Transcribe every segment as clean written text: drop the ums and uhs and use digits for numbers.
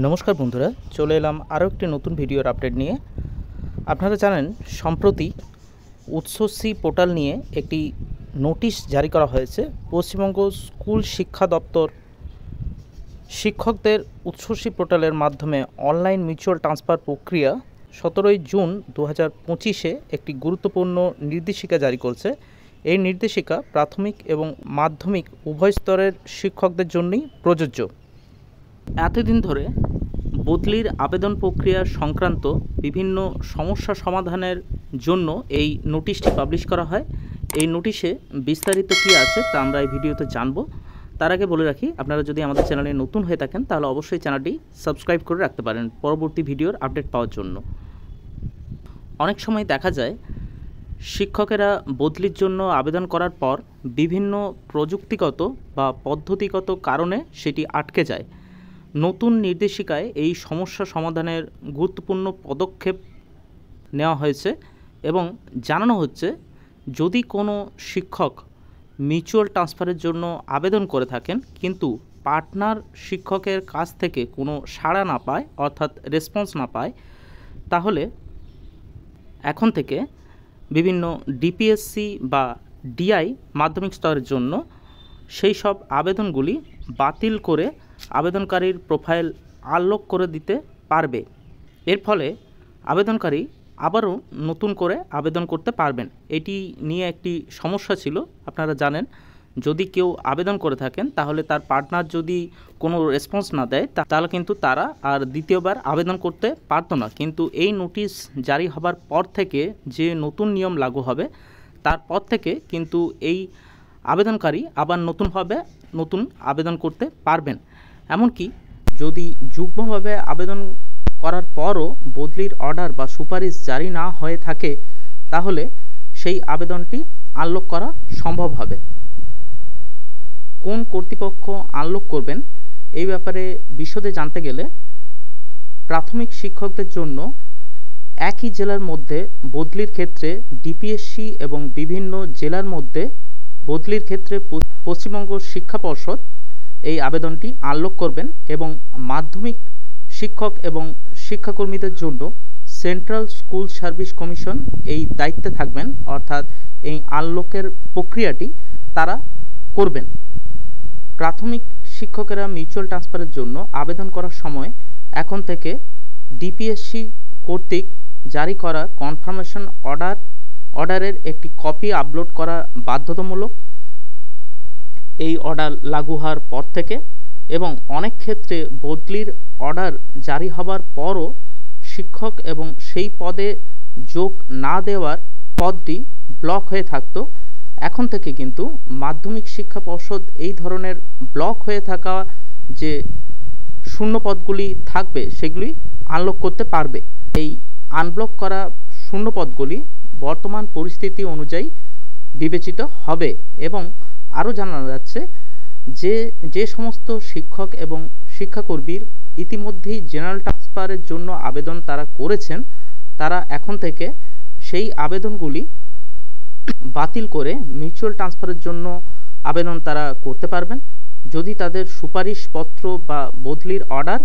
নমস্কার বন্ধুরা, চলে এলাম আরও একটি নতুন ভিডিওর আপডেট নিয়ে। আপনারা জানেন সম্প্রতি উৎসশ্রী পোর্টাল নিয়ে একটি নোটিশ জারি করা হয়েছে। পশ্চিমবঙ্গ স্কুল শিক্ষা দপ্তর শিক্ষকদের উৎসশ্রী পোর্টালের মাধ্যমে অনলাইন মিউচুয়াল ট্রান্সফার প্রক্রিয়া 17 জুন 2025 একটি গুরুত্বপূর্ণ নির্দেশিকা জারি করছে। এই নির্দেশিকা প্রাথমিক এবং মাধ্যমিক উভয় স্তরের শিক্ষকদের জন্যই প্রযোজ্য। এতদিন ধরে বদলির আবেদন প্রক্রিয়া সংক্রান্ত বিভিন্ন সমস্যা সমাধানের জন্য এই নোটিশটি পাবলিশ করা হয়। এই নোটিশে বিস্তারিত কী আছে তা আমরা এই ভিডিওতে জানব। তার আগে বলে রাখি, আপনারা যদি আমাদের চ্যানেলে নতুন হয়ে থাকেন তাহলে অবশ্যই চ্যানেলটি সাবস্ক্রাইব করে রাখতে পারেন পরবর্তী ভিডিওর আপডেট পাওয়ার জন্য। অনেক সময় দেখা যায় শিক্ষকেরা বদলির জন্য আবেদন করার পর বিভিন্ন প্রযুক্তিগত বা পদ্ধতিগত কারণে সেটি আটকে যায়। নতুন নির্দেশিকায় এই সমস্যা সমাধানের গুরুত্বপূর্ণ পদক্ষেপ নেওয়া হয়েছে এবং জানানো হচ্ছে, যদি কোনো শিক্ষক মিউচুয়াল ট্রান্সফারের জন্য আবেদন করে থাকেন কিন্তু পার্টনার শিক্ষকের কাছ থেকে কোনো সাড়া না পায়, অর্থাৎ রেসপন্স না পায়, তাহলে এখন থেকে বিভিন্ন ডিপিএসসি বা ডিআই মাধ্যমিক স্তরের জন্য সেই সব আবেদনগুলি বাতিল করে আবেদনকারীর প্রোফাইল আনলক করে দিতে পারবে। এর ফলে আবেদনকারী আবারও নতুন করে আবেদন করতে পারবেন। এটি নিয়ে একটি সমস্যা ছিল, আপনারা জানেন। যদি কেউ আবেদন করে থাকেন তাহলে তার পার্টনার যদি কোনো রেসপন্স না দেয় তাহলে কিন্তু তারা আর দ্বিতীয়বার আবেদন করতে পারতো না। কিন্তু এই নোটিশ জারি হবার পর থেকে যে নতুন নিয়ম লাগু হবে তারপর থেকে কিন্তু এই আবেদনকারী আবার নতুনভাবে আবেদন করতে পারবেন। এমনকি যদি যুগ্মভাবে আবেদন করার পরও বদলির অর্ডার বা সুপারিশ জারি না হয়ে থাকে তাহলে সেই আবেদনটি আনলক করা সম্ভব হবে। কোন কর্তৃপক্ষ আনলক করবেন এই ব্যাপারে বিশদে জানতে গেলে প্রাথমিক শিক্ষকদের জন্য একই জেলার মধ্যে বদলির ক্ষেত্রে ডিপিএসসি এবং বিভিন্ন জেলার মধ্যে বদলির ক্ষেত্রে পশ্চিমবঙ্গ শিক্ষা পর্ষদ এই আবেদনটি আনলক করবেন এবং মাধ্যমিক শিক্ষক এবং শিক্ষাকর্মীদের জন্য সেন্ট্রাল স্কুল সার্ভিস কমিশন এই দায়িত্বে থাকবেন, অর্থাৎ এই আনলকের প্রক্রিয়াটি তারা করবেন। প্রাথমিক শিক্ষকেরা মিউচুয়াল ট্রান্সফারের জন্য আবেদন করার সময় এখন থেকে ডিপিএসসি কর্তৃক জারি করা কনফার্মেশন অর্ডারের একটি কপি আপলোড করা বাধ্যতামূলক এই অর্ডার লাগু হওয়ার পর থেকে। এবং অনেক ক্ষেত্রে বদলির অর্ডার জারি হবার পরও শিক্ষক এবং সেই পদে যোগ না দেওয়ার পদটি ব্লক হয়ে থাকতো। এখন থেকে কিন্তু মাধ্যমিক শিক্ষা পর্ষদ এই ধরনের ব্লক হয়ে থাকা যে শূন্য পদগুলি থাকবে সেগুলি আনলক করতে পারবে। এই আনব্লক করা শূন্য পদগুলি বর্তমান পরিস্থিতি অনুযায়ী বিবেচিত হবে। এবং আরও জানানো যাচ্ছে যে সমস্ত শিক্ষক এবং শিক্ষাকর্মীর ইতিমধ্যেই জেনারেল ট্রান্সফারের জন্য আবেদন তারা করেছেন, তারা এখন থেকে সেই আবেদনগুলি বাতিল করে মিউচুয়াল ট্রান্সফারের জন্য আবেদন তারা করতে পারবেন যদি তাদের সুপারিশপত্র বা বদলির অর্ডার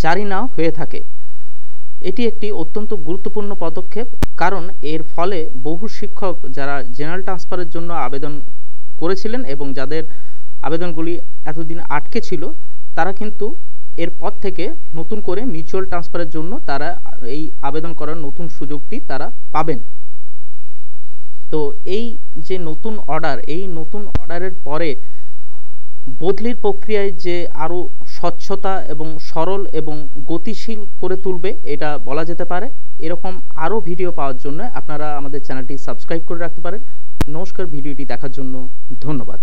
জারি না হয়ে থাকে। এটি একটি অত্যন্ত গুরুত্বপূর্ণ পদক্ষেপ, কারণ এর ফলে বহু শিক্ষক যারা জেনারেল ট্রান্সফারের জন্য আবেদন করেছিলেন এবং যাদের আবেদনগুলি এতদিন আটকে ছিল তারা কিন্তু এরপর থেকে নতুন করে মিউচুয়াল ট্রান্সফারের জন্য তারা এই আবেদন করার নতুন সুযোগটি তারা পাবেন। তো এই যে নতুন অর্ডার, এই নতুন অর্ডারের পরে বদলির প্রক্রিয়ায় যে আরও স্বচ্ছতা এবং সরল এবং গতিশীল করে তুলবে এটা বলা যেতে পারে। এরকম আরও ভিডিও পাওয়ার জন্য আপনারা আমাদের চ্যানেলটি সাবস্ক্রাইব করে রাখতে পারেন। নমস্কার, ভিডিওটি দেখার জন্য ধন্যবাদ।